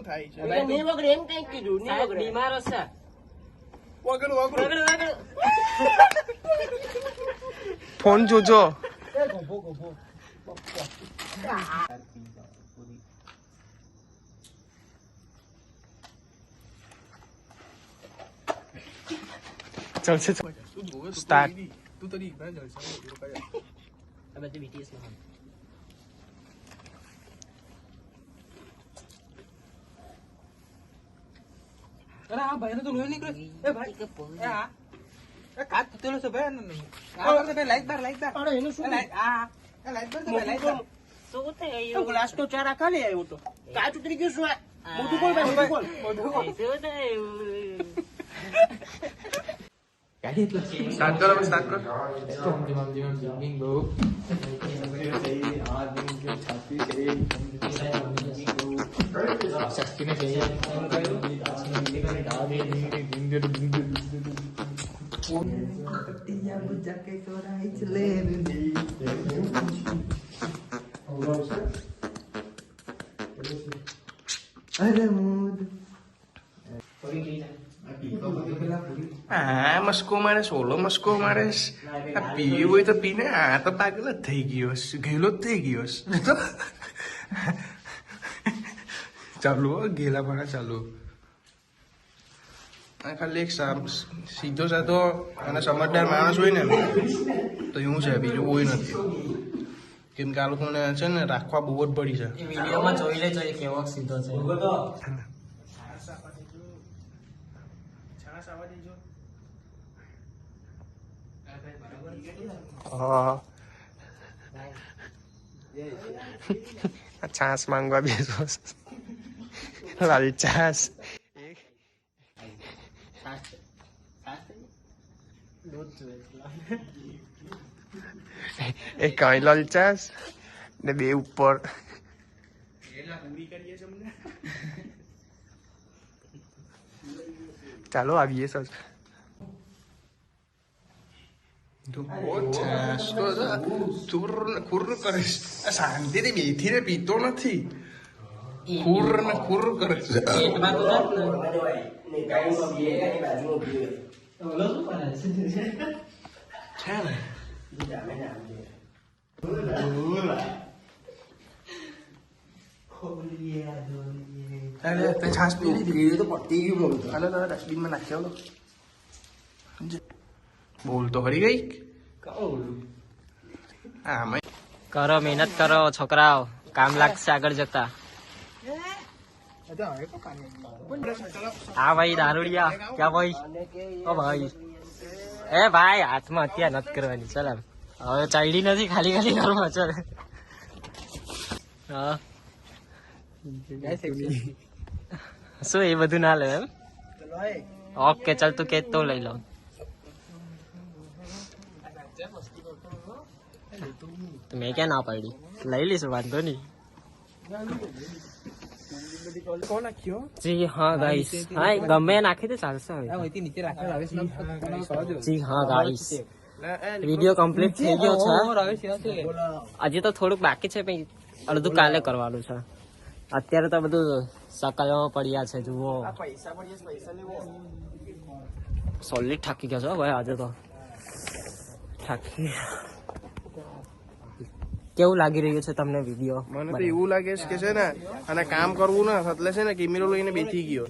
થાય છે નહીં વગડે એમ કઈ કીધું નહીં વગડે બીમાર હશે વગડ વગડ ફોન જોજો ચાલશે સ્ટાર્ટ તું તો રી ભાઈ જલસા હવે તો BTS માં અરે આ ભાઈ તો લોહી નીકળે એ ભાઈ એ આ એ કાટ તૂટેલો છે ભાઈ નહીં આ કરતે ભાઈ લાઈટ બાર અરે એનું શું લાઈટ આ લાઈટ બાર તો લાઈટ બાર શું થાય તો ગ્લાસ તો ચારા ખાલી આવ્યો તો કાચ ઉતરી ગયું શું મોટું બોલ ભાઈ મોટું બોલ શું થાય સ્ટાર્ટ કરો સ્ટાર્ટ કરો આ મસ્કો મારે સોલો મસ્કો મારે આ પીવું હોય તો પીને આ તો પાગલ જ થઈ ગયો ઘેલો જ થઈ ગયો ચાલુ ગેલા ભણા ચાલુ ખાલી એક સીધો સાધો અને સમજદાર માણસ હોય ને તો એવું છે બીજું કોઈ નથી કેમ કે આ લોકોને છે ને રાખવા બહુ જ પડી છે વિડીયોમાં જોઈ લેજો કેવો સીધો છે છાસ માંગવા બેસો લાલ છાસ એક કઈ લાલ છાસ ને બે ઉપર ચાલો આવીએ સર શાંતિથી બેઠી ને પીતો નથી ખુર ને ખુર કરે છે છાસ પી લીધી તો પતી ગયું ડસ્ટબિનમાં નાખ્યો બોલ તો હરી ગઈ કરો મહેનત કરો છોકરાઓ કામ લાગશે આગળ જતા હા ભાઈ દારૂડિયા ક્યાં ભાઈ ઓ ભાઈ એ ભાઈ હાથમાં હત્યા નથી કરવાની ચાલ હવે ચાઈડી નથી ખાલી ખાલી કરવા ચાલ હા શું એ બધું ના લે એમ ઓકે ચાલ તું કે તો લઈ લો મેં ક્યાં ના પાડી લઈ લઈશું વાંધો નહીં જી હા ગાઈસ હા ગમે નાખી દે ચાલશે જી હા ગાઈસ વિડીયો કમ્પ્લીટ થઈ ગયો છે હજી તો થોડુંક બાકી છે પણ અડધું કાલે કરવાનું છે અત્યારે તો બધું સકલો પડ્યા છે જુઓ સોલિડ થાકી ગયા છો ભાઈ આજે તો થાકી કેવું લાગી રહ્યું છે તમને વિડીયો મને તો એવું લાગે છે કે છે ને અને કામ કરવું ને એટલે છે ને કેમેરો લઈને બેઠી ગયો